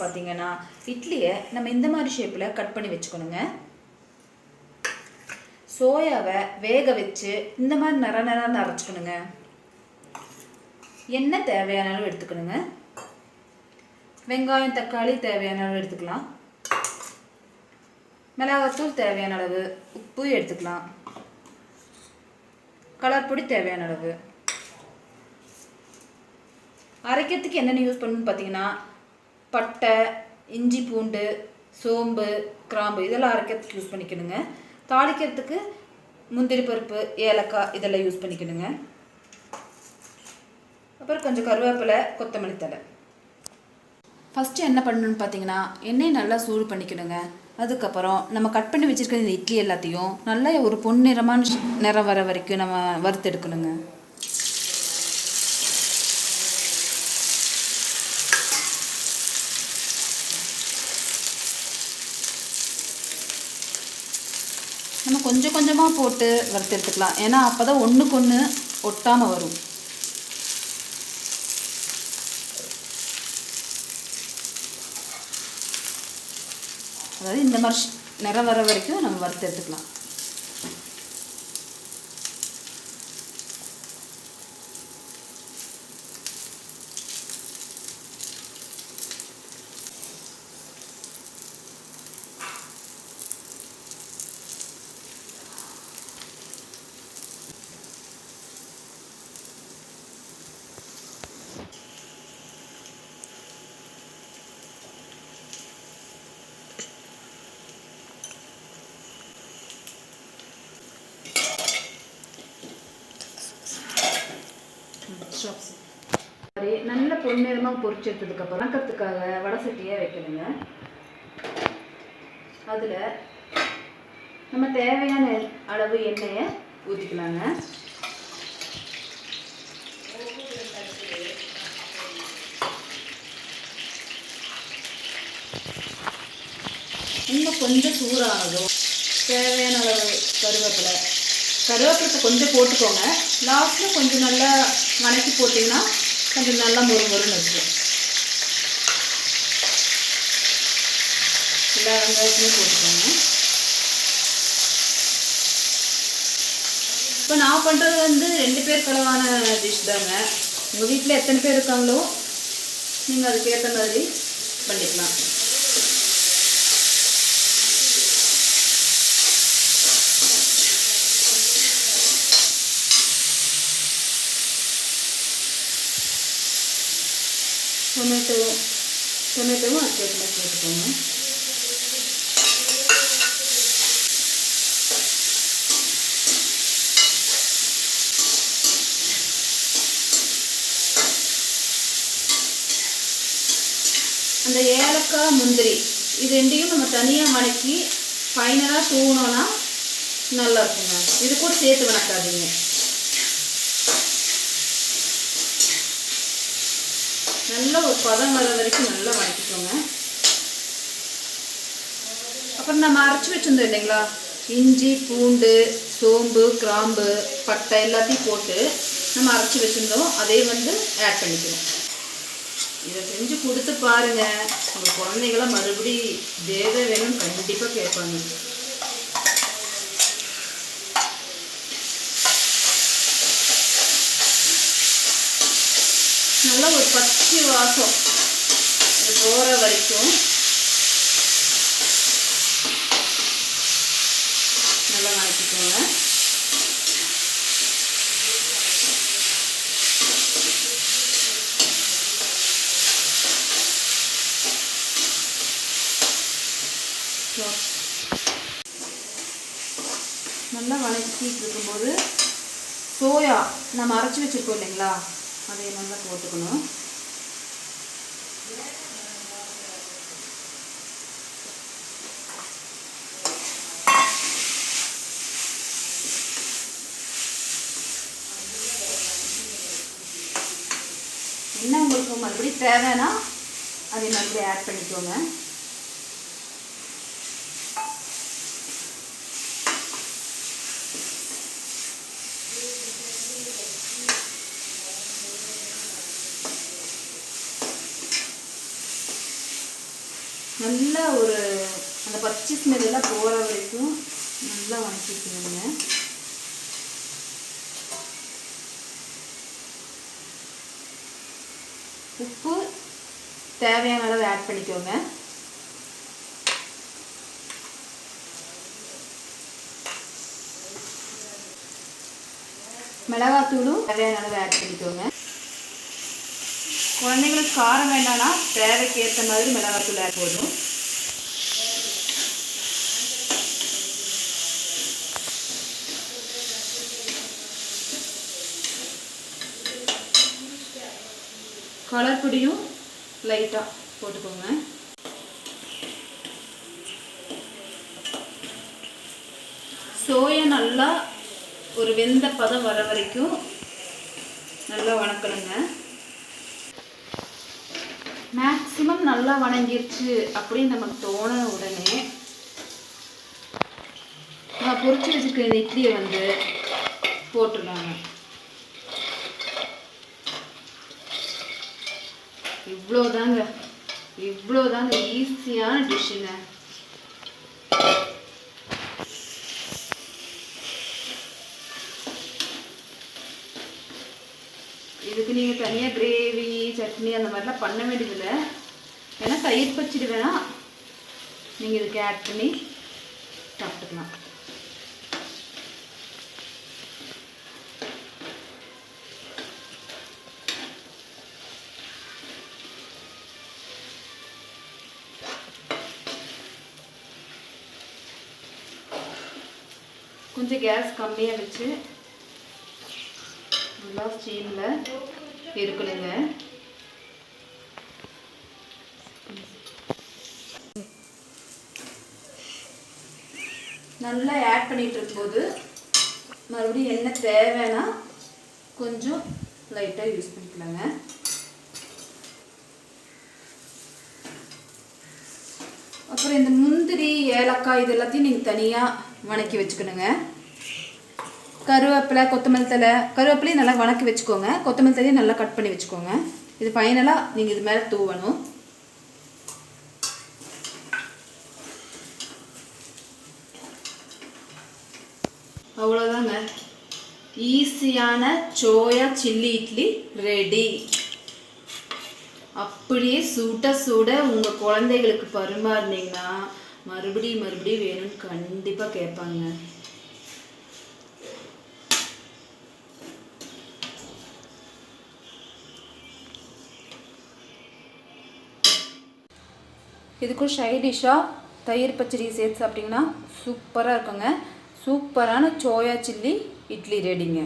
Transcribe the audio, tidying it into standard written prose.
பார்த்தீங்கன்னா இட்லியை நம்ம இந்த மாதிரி ஷேப்பில் கட் பண்ணி வச்சுக்கணுங்க. சோயாவை வேக வச்சு இந்த மாதிரி நிறம் அரைச்சிக்கணுங்க. எண்ணெய் தேவையான அளவு எடுத்துக்கணுங்க. வெங்காயம் தக்காளி தேவையான அளவு எடுத்துக்கலாம். மிளகாத்தூள் தேவையான அளவு, உப்பு எடுத்துக்கலாம். கலர் பொடி தேவையான அளவு. அரைக்கிறதுக்கு என்னென்ன யூஸ் பண்ணணும்னு பார்த்தீங்கன்னா பட்டை, இஞ்சி பூண்டு, சோம்பு, கிராம்பு இதெல்லாம் அரைக்கிறதுக்கு யூஸ் பண்ணிக்கணுங்க. தாளிக்கிறதுக்கு முந்திரி பருப்பு, ஏலக்காய் இதெல்லாம் யூஸ் பண்ணிக்கணுங்க. அப்புறம் கொஞ்சம் கருவேப்பிலை, கொத்தமல்லி தழை. ஃபஸ்ட்டு என்ன பண்ணணும்னு பார்த்தீங்கன்னா எண்ணெயை நல்லா சூடு பண்ணிக்கணுங்க. அதுக்கப்புறம் நம்ம கட் பண்ணி வச்சுருக்கிற இந்த இட்லி எல்லாத்தையும் நல்லா ஒரு பொன்னிறமான நிறம் வர வரைக்கும் நம்ம வறுத்தெடுக்கணுங்க. நம்ம கொஞ்சம் கொஞ்சமாக போட்டு வறுத்தெடுத்துக்கலாம். ஏன்னா அப்போ தான் ஒன்றுக்கு ஒன்று ஒட்டாமல் வரும். அதாவது இந்த மாதிரி நிறம் வர வரைக்கும் நம்ம வறுத்து எடுத்துக்கலாம். நல்ல பொன்னிறமாக பொரிச்சு எடுத்ததுக்கப்புறம் வணக்கத்துக்காக வடை சட்டியை வைக்கணுங்க. அதில் நம்ம தேவையான அளவு எண்ணெயை ஊற்றிக்கலாங்க. இன்னும் கொஞ்சம் சூடானதும் தேவையான அளவு கருவேப்பிலை கொஞ்சம் போட்டுக்கோங்க. லாஸ்ட்டில் கொஞ்சம் நல்லா வணக்கி போட்டிங்கன்னா கொஞ்சம் நல்லா மொறுமொறுன்னு இருக்கும். எல்லா வெங்காயத்தையும் போட்டுக்கோங்க. இப்போ நான் பண்ணுறது 2 பேருக்கு அளவான டிஷ் தாங்க. உங்கள் வீட்டில் எத்தனை பேர் இருக்காங்களோ நீங்கள் அதுக்கேற்ற மாதிரி பண்ணிக்கலாம். டொமேட்டோவும் அதுக்கேற்ற மாதிரி போட்டுக்கோங்க. அந்த ஏலக்காய், முந்திரி இது ரெண்டையும் நம்ம தனியாக வணக்கி ஃபைனலாக தூவினோன்னா நல்லா இருக்குங்க. இது கூட சேர்த்து வணக்காதீங்க. நல்லா ஒரு பதம் வர வரைக்கும் நல்லா வணக்கிக்கோங்க. அப்புறம் நம்ம அரைச்சி வச்சுருந்தோம் இல்லைங்களா, இஞ்சி பூண்டு, சோம்பு, கிராம்பு, பட்டை எல்லாத்தையும் போட்டு நம்ம அரைச்சி வச்சுருந்தோம். அதே ஆட் பண்ணிக்கணும். இதை செஞ்சு கொடுத்து பாருங்கள். உங்கள் குழந்தைங்களாம் மறுபடி தேவை வேணும்னு கண்டிப்பாக கேட்பாங்க. நல்லா ஒரு பச்சை வாசம் இது போகிற வரைக்கும் நல்லா வணக்கிக்கோங்க. நல்லா வணக்கிட்டு இருக்கும்போது சோயா நம்ம அரைச்சி வச்சுருக்கோம் இல்லைங்களா, அதை நல்லா போட்டுக்கணும். என்ன உங்களுக்கு மறுபடியும் தேவைன்னா அதை மறுபடியும் ஆட் பண்ணிக்கோங்க. நல்லா ஒரு அந்த பச்சை ஸ்மெல் எல்லாம் போகிற வரைக்கும் நல்லா வணக்கிக்கணுங்க. உப்பு தேவையான அளவு ஆட் பண்ணிக்கோங்க. மிளகாத்தூளும் தேவையான அளவு ஆட் பண்ணிக்கோங்க. குழந்தைங்களுக்கு காரம் வேண்டாம்னா தேவைக்கு ஏற்ற மாதிரி மிளகாத்தூள் ஆட் போதும். கலர் பொடியும் லைட்டாக போட்டுக்கோங்க. சோயா நல்லா ஒரு வெந்த பதம் வர வரைக்கும் நல்லா வணக்கணுங்க. மேக்ஸிமம் நல்லா வணங்கிருச்சு அப்படின்னு நமக்கு தோண உடனே நான் பொரிச்சு வச்சுருக்க இந்த இட்லியை வந்து போட்டுருவாங்க. இவ்வளோதாங்க ஈஸியான டிஷ்ஷுங்க. இதுக்கு நீங்கள் தனியாக கிரேவி சட்னி அந்த மாதிரிலாம் பண்ண வேண்டியதில்லை. ஏன்னா தயிர் பச்சடி வேணால் நீங்கள் இதுக்கு ஆட் பண்ணி சாப்பிட்டுக்கலாம். கொஞ்சம் கேஸ் கம்மியாக வச்சு நல்லா ஸ்டீமில் இருக்கணுங்க. நல்லா ஆட் பண்ணிட்டு இருக்கும்போது மறுபடியும் எண்ணெய் தேவைன்னா கொஞ்சம் லைட்டாக யூஸ் பண்ணிக்கலாங்க. அப்புறம் இந்த முந்திரி ஏலக்காய் இது எல்லாத்தையும் நீங்கள் தனியாக வணக்கி வச்சுக்கணுங்க. கருவேப்பிலை கொத்தமல்லி தழை கருவேப்பிலையும் நல்லா வணக்கி வச்சுக்கோங்க. கொத்தமல்லி தழையும் நல்லா கட் பண்ணி வச்சுக்கோங்க. இது ஃபைனலாக நீங்கள் இது மேலே தூவணும். அவ்வளோதாங்க, ஈஸியான சோயா சில்லி இட்லி ரெடி. அப்படியே சுட சுட உங்கள் குழந்தைகளுக்கு பரிமாறினீங்கன்னா மறுபடியும் வேணும்னு கண்டிப்பாக கேட்பாங்க. இதுக்கும் சைட் டிஷ்ஷாக தயிர் பச்சடி சேர்த்து சாப்பிட்டிங்கன்னா சூப்பராக இருக்குங்க. சூப்பரான சோயா சில்லி இட்லி ரெடிங்க.